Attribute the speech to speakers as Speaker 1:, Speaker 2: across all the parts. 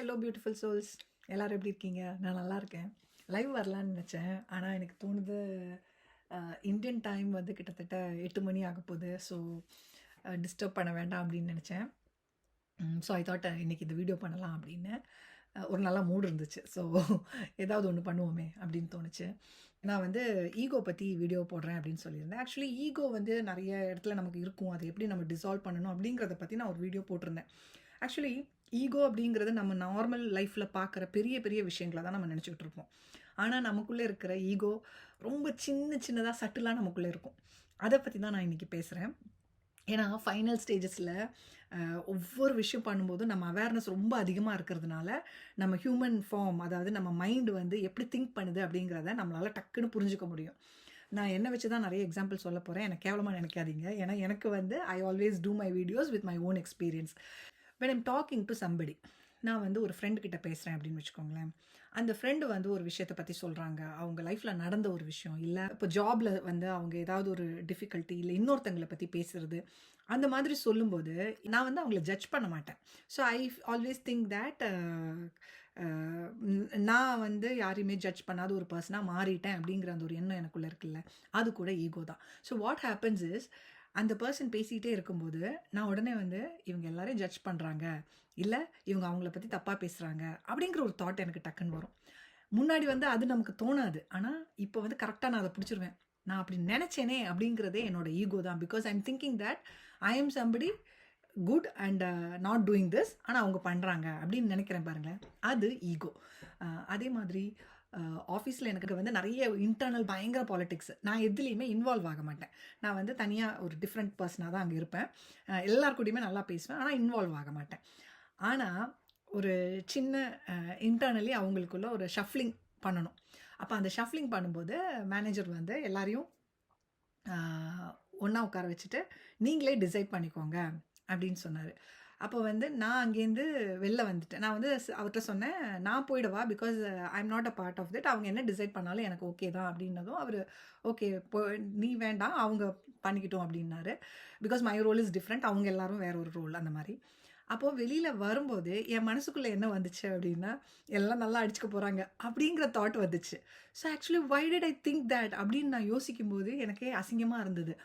Speaker 1: Hello beautiful souls, எல்லோரும் எப்படி இருக்கீங்க? நான் நல்லா இருக்கேன். லைவ் வரலான்னு நினச்சேன், ஆனால் எனக்கு தோணுது இந்தியன் டைம் வந்து கிட்டத்தட்ட 8 மணி ஆக போகுது. ஸோ டிஸ்டர்ப் பண்ண வேண்டாம் அப்படின்னு நினச்சேன். ஸோ ஐ தாட் இன்றைக்கி இந்த வீடியோ பண்ணலாம் அப்படின்னு. ஒரு நல்ல மூடு இருந்துச்சு. ஸோ ஏதாவது ஒன்று பண்ணுவோமே அப்படின்னு தோணுச்சு. நான் வந்து ஈகோ பற்றி வீடியோ போடுறேன் அப்படின்னு சொல்லியிருந்தேன். ஆக்சுவலி ஈகோ வந்து நிறைய இடத்துல நமக்கு இருக்கும். அதை எப்படி நம்ம டிசால்வ் பண்ணணும் அப்படிங்கிறத பற்றி நான் ஒரு வீடியோ போட்டிருந்தேன். ஆக்சுவலி ஈகோ அப்படிங்கிறது நம்ம நார்மல் லைஃப்பில் பார்க்குற பெரிய பெரிய விஷயங்களை தான் நம்ம நினச்சிக்கிட்டு இருப்போம். ஆனால் நமக்குள்ளே இருக்கிற ஈகோ ரொம்ப சின்னதாக சட்டிலாக நமக்குள்ளே இருக்கும். அதை பற்றி தான் நான் இன்றைக்கி பேசுகிறேன். ஏன்னா ஃபைனல் ஸ்டேஜஸில் ஒவ்வொரு விஷயம் பண்ணும்போதும் நம்ம அவேர்னஸ் ரொம்ப அதிகமாக இருக்கிறதுனால நம்ம ஹியூமன் ஃபார்ம், அதாவது நம்ம மைண்டு வந்து எப்படி திங்க் பண்ணுது அப்படிங்கிறத நம்மளால் டக்குன்னு புரிஞ்சுக்க முடியும். நான் என்ன வச்சு தான் நிறைய எக்ஸாம்பிள் சொல்ல போகிறேன். எனக்கு கேவலமாக நினைக்காதீங்க. ஏன்னா எனக்கு வந்து I always do my videos with my own experience. when I'm talking to somebody, நான் வந்து ஒரு ஃப்ரெண்டு கிட்ட பேசுகிறேன் அப்படின்னு வச்சுக்கோங்களேன். அந்த ஃப்ரெண்டு வந்து ஒரு விஷயத்தை பற்றி சொல்கிறாங்க. அவங்க லைஃப்பில் நடந்த ஒரு விஷயம், இல்லை இப்போ ஜாபில் வந்து அவங்க ஏதாவது ஒரு டிஃபிகல்ட்டி, இல்லை இன்னொருத்தங்களை பற்றி பேசுகிறது, அந்த மாதிரி சொல்லும்போது நான் வந்து அவங்கள ஜட்ஜ் பண்ண மாட்டேன். So I always think that நான் வந்து யாரையுமே ஜட்ஜ் பண்ணாத ஒரு பர்சனாக மாறிட்டேன் அப்படிங்கிற அந்த ஒரு எண்ணம் எனக்குள்ளே இருக்குல்ல, அது கூட ஈகோ தான். ஸோ வாட் ஹேப்பன்ஸ் இஸ், அந்த பர்சன் பேசிக்கிட்டே இருக்கும்போது நான் உடனே வந்து இவங்க எல்லாரையும் ஜட்ஜ் பண்ணுறாங்க, இல்லை இவங்க அவங்கள பற்றி தப்பாக பேசுகிறாங்க அப்படிங்கிற ஒரு தாட் எனக்கு டக்குன்னு வரும். முன்னாடி வந்து அது நமக்கு தோணாது. ஆனால் இப்போ வந்து கரெக்டாக நான் அதை பிடிச்சிருவேன். நான் அப்படி நினச்சேனே அப்படிங்கிறதே என்னோட ஈகோ தான். Because I am thinking that I am somebody good and not doing this, ஆனால் அவங்க பண்ணுறாங்க அப்படின்னு நினைக்கிறேன் பாருங்களேன், அது ஈகோ. அதே மாதிரி ஆஃபீஸில் எனக்கு வந்து நிறைய இன்டர்னல் பயங்கர பாலிட்டிக்ஸ். நான் எதுலேயுமே இன்வால்வ் ஆக மாட்டேன். நான் வந்து தனியாக ஒரு டிஃப்ரெண்ட் பர்சனாக தான் அங்கே இருப்பேன். எல்லாருக்கூடையுமே நல்லா பேசுவேன், ஆனால் இன்வால்வ் ஆக மாட்டேன். ஆனால் ஒரு சின்ன இன்டர்னலி அவங்களுக்குள்ள ஒரு ஷஃப்லிங் பண்ணணும். அப்போ அந்த ஷஃப்லிங் பண்ணும்போது மேனேஜர் வந்து எல்லாரையும் ஒன்றா உட்கார வச்சுட்டு நீங்களே டிசைட் பண்ணிக்கோங்க அப்படின்னு சொன்னார். அப்போ வந்து நான் அங்கேருந்து வெளில வந்துட்டேன். நான் வந்து அவர்கிட்ட சொன்னேன், நான் போயிடவா, because I am not a part of it. அவங்க என்ன டிசைட் பண்ணாலும் எனக்கு ஓகே தான் அப்படின்னதும் அவர் ஓகே நீ வேண்டாம், அவங்க பண்ணிக்கிட்டோம் அப்படின்னாரு. Because my role is different, அவங்க எல்லாரும் வேற ஒரு ரோல் அந்த மாதிரி. அப்போது வெளியில் வரும்போது என் மனசுக்குள்ளே என்ன வந்துச்சு அப்படின்னா, எல்லாம் நல்லா அடிச்சுக்க போகிறாங்க அப்படிங்கிற தாட் வந்துச்சு. So actually why did I think that அப்படின்னு நான் யோசிக்கும்போது எனக்கே அசிங்கமாக இருந்தது.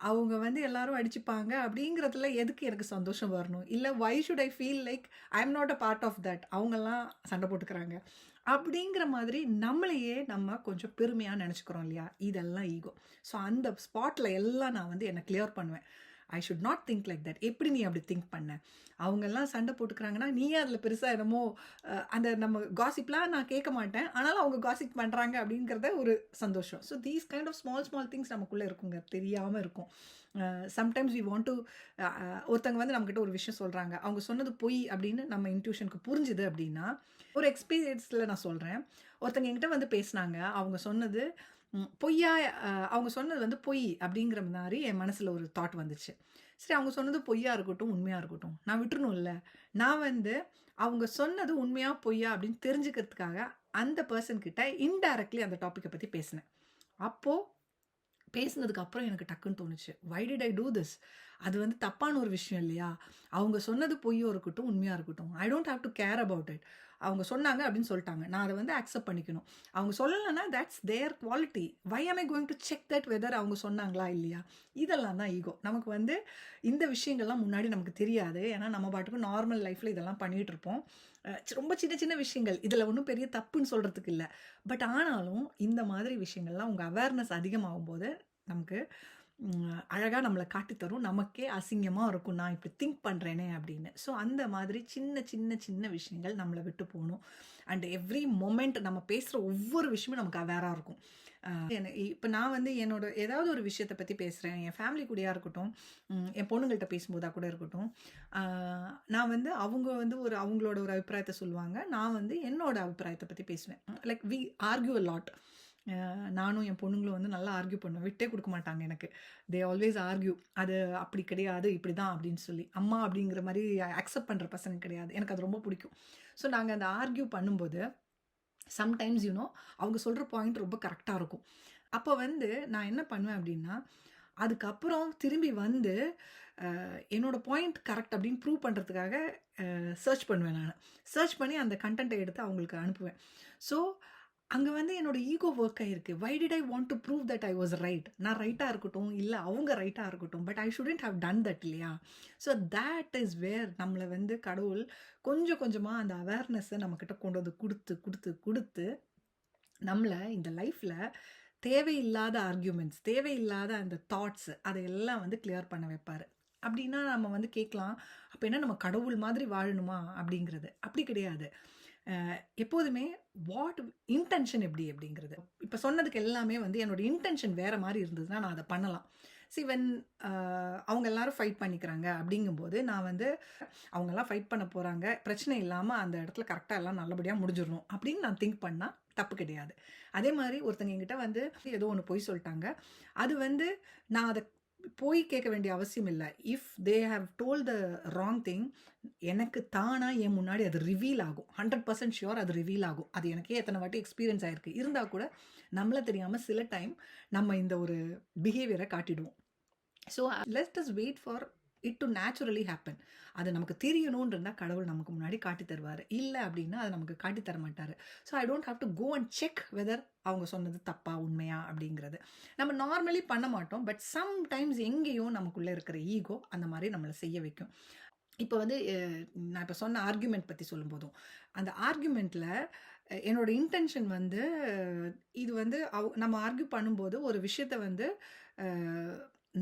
Speaker 1: அவங்க வந்து எல்லாரும் அடிச்சுப்பாங்க அப்படிங்கிறதுல எதுக்கு எனக்கு சந்தோஷம் வரணும்? இல்லை why should I feel like I am not a part of that, அவங்கெல்லாம் சண்டை போட்டுக்கிறாங்க அப்படிங்கிற மாதிரி நம்மளையே நம்ம கொஞ்சம் பெருமையாக நினச்சிக்கிறோம் இல்லையா? இதெல்லாம் ஈகோ. ஸோ அந்த ஸ்பாட்டில் எல்லாம் நான் வந்து என்னை கிளியர் பண்ணுவேன். I should not think like that. எப்படி நீ அப்படி திங்க் பண்ண? அவங்கெல்லாம் சண்டை போட்டுக்கிறாங்கன்னா நீயே அதில் பெருசாக என்னமோ அந்த நம்ம காசிப்லாம் நான் கேட்க மாட்டேன், ஆனாலும் அவங்க காசிப் பண்ணுறாங்க அப்படிங்கிறத ஒரு சந்தோஷம். So these kind of small things நமக்குள்ளே இருக்குங்க, தெரியாமல் இருக்கும். சம்டைம்ஸ் வி வாண்ட் டு ஒருத்தவங்க வந்து நம்மக்கிட்ட ஒரு விஷயம் சொல்கிறாங்க, அவங்க சொன்னது பொய் அப்படின்னு நம்ம இன்ட்யூஷனுக்கு புரிஞ்சுது அப்படின்னா, ஒரு எக்ஸ்பீரியன்ஸில் நான் சொல்கிறேன். ஒருத்தங்க என்கிட்ட வந்து பேசினாங்க, அவங்க சொன்னது பொய்யா, அவங்க சொன்னது வந்து பொய் அப்படிங்கிற மாதிரி என் மனசில் ஒரு தாட் வந்துச்சு. சரி, அவங்க சொன்னது பொய்யா இருக்கட்டும் உண்மையாக இருக்கட்டும், நான் விட்டுறணும்ல. நான் வந்து அவங்க சொன்னது உண்மையாக பொய்யா அப்படின்னு தெரிஞ்சுக்கிறதுக்காக அந்த பர்சன்கிட்ட இன்டைரக்ட்லி அந்த டாப்பிக்கை பற்றி பேசினேன். அப்போது பேசினதுக்கு அப்புறம் எனக்கு டக்குன்னு தோணுச்சு, why did I do this? அது வந்து தப்பான ஒரு விஷயம் இல்லையா? அவங்க சொன்னது பொய்யோ இருக்கட்டும் உண்மையாக இருக்கட்டும், ஐ don't have to care about it. அவங்க சொன்னாங்க அப்படின்னு சொல்லிட்டாங்க, நான் அதை வந்து அக்செப்ட் பண்ணிக்கணும். அவங்க சொல்லலைன்னா தட்ஸ் தேர் குவாலிட்டி. வை ஆம் I going to check that weather அவங்க சொன்னாங்களா இல்லையா? இதெல்லாம் தான் ஈகோ. நமக்கு வந்து இந்த விஷயங்கள்லாம் முன்னாடி நமக்கு தெரியாது. ஏன்னா நம்ம பாட்டுக்கு நார்மல் லைஃப்பில் இதெல்லாம் பண்ணிகிட்டு இருப்போம். ரொம்ப சின்ன விஷயங்கள், இதில் ஒன்றும் பெரிய தப்புன்னு சொல்கிறதுக்கு இல்லை. பட் ஆனாலும் இந்த மாதிரி விஷயங்கள்லாம் உங்கள் அவேர்னஸ் அதிகமாகும் போது நமக்கு அழகாக நம்மளை காட்டித்தரும். நமக்கே அசிங்கமாக இருக்கும், நான் இப்படி திங்க் பண்ணுறேனே அப்படின்னு. ஸோ அந்த மாதிரி சின்ன விஷயங்கள் நம்மளை விட்டு போகணும். அண்ட் எவ்ரி மொமெண்ட் நம்ம பேசுகிற ஒவ்வொரு விஷயமும் நமக்கு அவேராக இருக்கும். இப்போ நான் வந்து என்னோட ஏதாவது ஒரு விஷயத்தை பற்றி பேசுகிறேன், என் ஃபேமிலி கூடயா இருக்கட்டும், என் பொண்ணுங்கள்கிட்ட பேசும்போதாக கூட இருக்கட்டும், நான் வந்து அவங்க வந்து அவங்களோட ஒரு அபிப்பிராயத்தை சொல்லுவாங்க, நான் வந்து என்னோட அபிப்பிராயத்தை பற்றி பேசுவேன். Like we argue a lot. நானும் என் பொண்ணுங்களும் வந்து நல்லா ஆர்கியூ பண்ணுவேன், விட்டே கொடுக்க மாட்டாங்க எனக்கு. They always argue. அது அப்படி கிடையாது, இப்படி தான் அப்படின்னு சொல்லி. அம்மா அப்படிங்கிற மாதிரி அக்செப்ட் பண்ணுற பசங்க கிடையாது. எனக்கு அது ரொம்ப பிடிக்கும். ஸோ நாங்கள் அந்த ஆர்கியூ பண்ணும்போது சம்டைம்ஸ் அவங்க சொல்கிற பாயிண்ட் ரொம்ப கரெக்டாக இருக்கும். அப்போ வந்து நான் என்ன பண்ணுவேன் அப்படின்னா, அதுக்கப்புறம் திரும்பி வந்து என்னோட பாயிண்ட் கரெக்ட் அப்படின்னு ப்ரூவ் பண்ணுறதுக்காக சர்ச் பண்ணுவேன் நான். சர்ச் பண்ணி அந்த கண்டென்ட்டை எடுத்து அவங்களுக்கு அனுப்புவேன். ஸோ அங்கே வந்து என்னோட ஈகோ ஒர்க் ஆகிருக்கு. Why did I want to prove that I was right? நான் ரைட்டாக இருக்கட்டும், இல்லை அவங்க ரைட்டாக இருக்கட்டும், but I shouldn't have done that இல்லையா? ஸோ தேட் இஸ் வேர் நம்மளை வந்து கடவுள் கொஞ்சம் கொஞ்சமாக அந்த அவேர்னஸை நம்மக்கிட்ட கொண்டு வந்து கொடுத்து கொடுத்து கொடுத்து நம்மளை இந்த லைஃப்பில் தேவையில்லாத ஆர்கியூமெண்ட்ஸ், தேவையில்லாத அந்த தாட்ஸ் அதையெல்லாம் வந்து கிளியர் பண்ண வைப்பார். அப்படின்னா நம்ம வந்து கேட்கலாம், அப்போ என்ன நம்ம கடவுள் மாதிரி வாழணுமா அப்படிங்கிறது? அப்படி கிடையாது. எப்போதுமே வாட் இன்டென்ஷன் எப்படி அப்படிங்கிறது. இப்போ சொன்னதுக்கு எல்லாமே வந்து என்னோட இன்டென்ஷன் வேறு மாதிரி இருந்ததுன்னா நான் அதை பண்ணலாம். வென் அவங்க எல்லாரும் ஃபைட் பண்ணிக்கிறாங்க அப்படிங்கும்போது நான் வந்து அவங்கெல்லாம் ஃபைட் பண்ண போகிறாங்க, பிரச்சனை இல்லாமல் அந்த இடத்துல கரெக்டாக எல்லாம் நல்லபடியாக முடிஞ்சிடணும் அப்படின்னு நான் திங்க் பண்ணால் தப்பு கிடையாது. அதே மாதிரி ஒருத்தங்க என்கிட்ட வந்து ஏதோ ஒன்று பொய் சொல்லிட்டாங்க, அது வந்து நான் அதை போய் கேட்க வேண்டிய அவசியம் இல்லை. If they have told the wrong thing, எனக்கு தானாக என் முன்னாடி அது ரிவீல் ஆகும். 100% ஷியோர் அது ரிவீல் ஆகும். அது எனக்கே எத்தனை வாட்டி எக்ஸ்பீரியன்ஸ் ஆகிருக்கு. இருந்தால் கூட நம்மளை தெரியாமல் சில டைம் நம்ம இந்த ஒரு பிஹேவியரை காட்டிடுவோம். So let us wait for it to naturally happen. அது நமக்கு தெரியணும்னு இருந்தால் கடவுள் நமக்கு முன்னாடி காட்டி தருவார். இல்லை அப்படின்னா அது நமக்கு காட்டி தர மாட்டார். So I don't have to go and check whether அவங்க சொன்னது தப்பா உண்மையா அப்படிங்கிறது நம்ம நார்மலி பண்ண மாட்டோம். பட் சம்டைம்ஸ் எங்கேயோ நமக்குள்ளே இருக்கிற ஈகோ அந்த மாதிரி நம்மளை செய்ய வைக்கும். இப்போ வந்து நான் இப்போ சொன்ன ஆர்கியூமெண்ட் பற்றி சொல்லும்போதும், அந்த ஆர்கியூமெண்ட்டில் என்னோட இன்டென்ஷன் வந்து இது வந்து நம்ம ஆர்கியூ பண்ணும்போது ஒரு விஷயத்த வந்து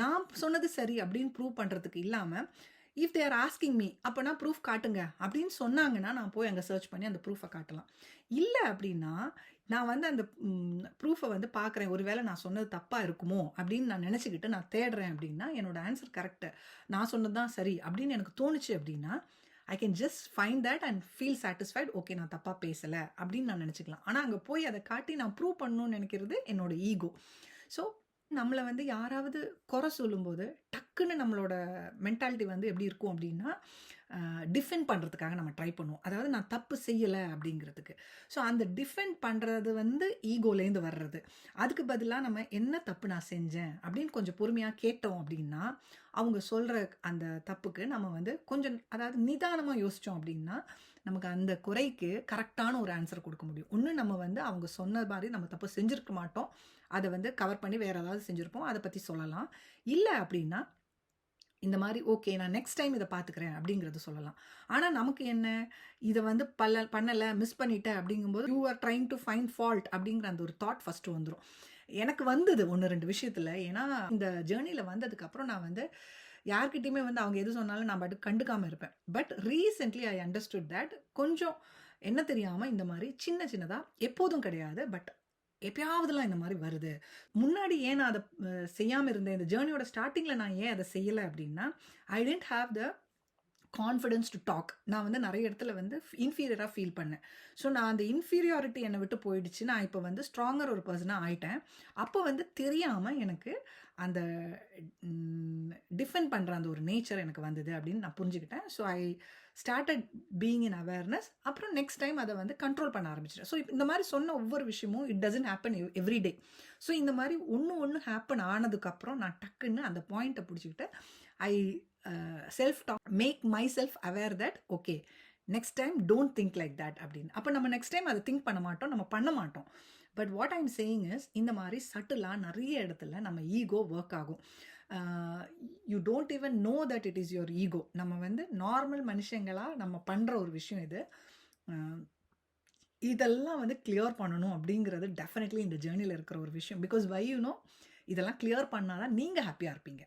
Speaker 1: நான் சொன்னது சரி அப்படின்னு ப்ரூவ் பண்ணுறதுக்கு இல்லாமல், if they are asking me அப்போனா ப்ரூஃப் காட்டுங்க அப்படின்னு சொன்னாங்கன்னா நான் போய் அங்கே சர்ச் பண்ணி அந்த ப்ரூஃபை காட்டலாம். இல்லை அப்படின்னா நான் வந்து அந்த ப்ரூஃபை வந்து பார்க்குறேன், ஒருவேளை நான் சொன்னது தப்பாக இருக்குமோ அப்படின்னு நான் நினச்சிக்கிட்டு நான் தேடுறேன் அப்படின்னா என்னோட ஆன்சர் கரெக்டு, நான் சொன்னது தான் சரி அப்படின்னு எனக்கு தோணுச்சு அப்படின்னா I can just find that and feel satisfied. Okay, நான் தப்பாக பேசலை அப்படின்னு நான் நினச்சிக்கலாம். ஆனால் அங்கே போய் அதை காட்டி நான் ப்ரூவ் பண்ணணும்னு நினைக்கிறது என்னோட ஈகோ. ஸோ நம்மளை வந்து யாராவது குறை சொல்லும்போது டக்குன்னு நம்மளோட மென்டாலிட்டி வந்து எப்படி இருக்கும் அப்படின்னா டிஃபெண்ட் பண்ணுறதுக்காக நம்ம ட்ரை பண்ணுவோம். அதாவது நான் தப்பு செய்யலை அப்படிங்கிறதுக்கு. ஸோ அந்த டிஃபெண்ட் பண்ணுறது வந்து ஈகோலேருந்து வர்றது. அதுக்கு பதிலாக நம்ம என்ன தப்பு நான் செஞ்சேன் அப்படின்னு கொஞ்சம் பொறுமையாக கேட்டோம் அப்படின்னா அவங்க சொல்கிற அந்த தப்புக்கு நம்ம வந்து கொஞ்சம் அதாவது நிதானமாக யோசித்தோம் அப்படின்னா நமக்கு அந்த குறைக்கு கரெக்டான ஒரு ஆன்சர் கொடுக்க முடியும். ஒன்று நம்ம வந்து அவங்க சொன்ன மாதிரி நம்ம தப்பு செஞ்சுருக்க மாட்டோம், அதை வந்து கவர் பண்ணி வேறு ஏதாவது செஞ்சுருப்போம், அதை பற்றி சொல்லலாம். இல்லை அப்படின்னா இந்த மாதிரி ஓகே நான் நெக்ஸ்ட் டைம் இதை பார்த்துக்கிறேன் அப்படிங்கிறது சொல்லலாம். ஆனால் நமக்கு என்ன, இதை வந்து பண்ணலை மிஸ் பண்ணிட்டேன் அப்படிங்கும்போது you are trying to find fault அப்படிங்கிற அந்த ஒரு தாட் ஃபஸ்ட்டு வந்துடும். எனக்கு வந்தது 1-2 விஷயத்தில். ஏன்னா இந்த ஜேர்னியில் வந்ததுக்கப்புறம் நான் வந்து யார்கிட்டையுமே வந்து அவங்க எது சொன்னாலும் நான் பாட்டு கண்டுக்காமல் இருப்பேன். But recently I understood that கொஞ்சம் என்ன தெரியாமல் இந்த மாதிரி சின்ன சின்னதாக எப்போதும் கிடையாது, பட் எப்பயாவதுலாம் இந்த மாதிரி வருது. முன்னாடி ஏன் நான் அதை செய்யாமல் இருந்தேன், இந்த ஜேர்னியோட ஸ்டார்டிங்கில் நான் ஏன் அதை செய்யலை அப்படின்னா I didn't have the confidence to talk. நான் வந்து நிறைய இடத்துல வந்து இன்ஃபீரியராக ஃபீல் பண்ணேன். ஸோ நான் அந்த இன்ஃபீரியாரிட்டி என்னை விட்டு போயிடுச்சு. நான் இப்போ வந்து ஸ்ட்ராங்கர் ஒரு பர்சனாக ஆயிட்டேன். அப்போ வந்து தெரியாமல் எனக்கு அந்த டிஃபெண்ட் பண்ணுற அந்த ஒரு நேச்சர் எனக்கு வந்தது அப்படின்னு நான் புரிஞ்சுக்கிட்டேன். So I started being in awareness. அப்புறம் நெக்ஸ்ட் டைம் அதை வந்து கண்ட்ரோல் பண்ண ஆரம்பிச்சிட்டேன். ஸோ இந்த மாதிரி சொன்ன ஒவ்வொரு விஷயமும் it doesn't happen every day. So இந்த மாதிரி ஒன்று ஹேப்பன் ஆனதுக்கப்புறம் நான் டக்குன்னு அந்த பாயிண்ட்டை பிடிச்சிக்கிட்டு I self talk, make myself aware that okay next time don't think like that அப்படின்னு. அப்போ நம்ம நெக்ஸ்ட் டைம் அதை திங்க் பண்ண மாட்டோம், நம்ம பண்ண மாட்டோம். But what I'm saying is இந்த மாதிரி சட்டிலாக நிறைய இடத்துல நம்ம ஈகோ ஒர்க் ஆகும். You don't even know that it is your ego. நம்ம வந்து நார்மல் மனுஷங்களாக நம்ம பண்ணுற ஒரு விஷயம் இது. இதெல்லாம் வந்து கிளியர் பண்ணணும் அப்படிங்கிறது டெஃபினெட்லி இந்த ஜேர்னியில் இருக்கிற ஒரு விஷயம். பிகாஸ் வை யூ நோ இதெல்லாம் கிளியர் பண்ணாதான் நீங்கள் ஹாப்பியாக இருப்பீங்க.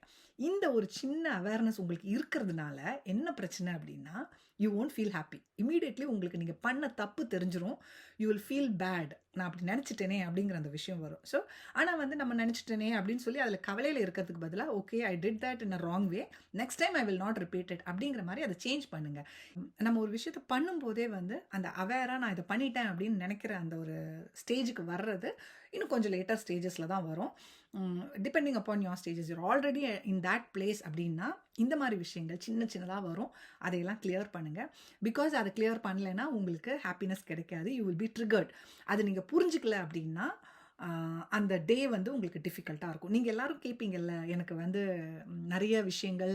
Speaker 1: இந்த ஒரு சின்ன அவேர்னஸ் உங்களுக்கு இருக்கிறதுனால என்ன பிரச்சனை அப்படின்னா you won't feel happy. Immediately உங்களுக்கு நீங்கள் பண்ண தப்பு தெரிஞ்சிடும். யூ வில் ஃபீல் பேட், நான் அப்படி நினச்சிட்டேனே அப்படிங்கிற அந்த விஷயம் வரும். ஸோ ஆனால் வந்து நம்ம நினச்சிட்டேனே அப்படின்னு சொல்லி அதில் கவலையில் இருக்கிறதுக்கு பதிலாக okay I did that in a wrong way, next time I will not repeat it அப்படிங்கிற மாதிரி அதை சேஞ்ச் பண்ணுங்கள். நம்ம ஒரு விஷயத்தை பண்ணும்போதே வந்து அந்த அவேராக நான் இதை பண்ணிட்டேன் அப்படின்னு நினைக்கிற அந்த ஒரு ஸ்டேஜுக்கு வர்றது இன்னும் கொஞ்சம் லேட்டர் ஸ்டேஜஸில் தான் வரும். Depending upon your stages. Your already in that place அப்படின்னா இந்த மாதிரி விஷயங்கள் சின்ன சின்னதாக வரும். அதையெல்லாம் கிளியர் பண்ணுங்கள். பிகாஸ் அதை கிளியர் பண்ணலைன்னா உங்களுக்கு ஹாப்பினஸ் கிடைக்காது. You will be triggered. அது நீங்கள் புரிஞ்சிக்கல அப்படின்னா அந்த டே வந்து உங்களுக்கு டிஃபிகல்ட்டாக இருக்கும். நீங்கள் எல்லாரும் கேட்பீங்கல்ல, எனக்கு வந்து நிறைய விஷயங்கள்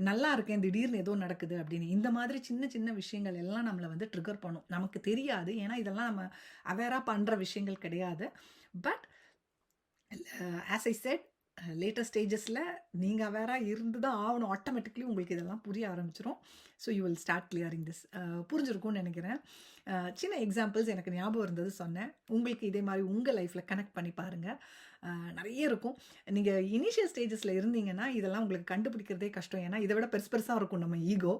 Speaker 1: நல்லா இருக்கேன், திடீர்னு ஏதோ நடக்குது அப்படின்னு. இந்த மாதிரி சின்ன சின்ன விஷயங்கள் எல்லாம் நம்மளை வந்து ட்ரிகர் பண்ணும். நமக்கு தெரியாது, ஏன்னா இதெல்லாம் நம்ம அவேராக பண்ணுற விஷயங்கள் கிடையாது. But as I said, later ஸ்டேஜஸில் நீங்கள் அவேராக இருந்து தான் ஆகணும். ஆட்டோமேட்டிக்லி உங்களுக்கு இதெல்லாம் புரிய ஆரம்பிச்சிடும். So you will start clearing this. புரிஞ்சிருக்கும்னு நினைக்கிறேன். சின்ன எக்ஸாம்பிள்ஸ் எனக்கு ஞாபகம் இருந்தது சொன்னேன். உங்களுக்கு இதே மாதிரி உங்கள் லைஃப்பில் கனெக்ட் பண்ணி பாருங்கள். நிறைய இருக்கும். நீங்கள் இனிஷியல் ஸ்டேஜஸில் இருந்தீங்கன்னா இதெல்லாம் உங்களுக்கு கண்டுபிடிக்கிறதே கஷ்டம். ஏன்னா இதை விட பெருசு பெருசாக இருக்கும் நம்ம ஈகோ.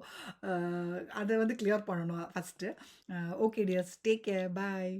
Speaker 1: அதை வந்து கிளியர் பண்ணணும் first. Okay dears, take care, பாய்.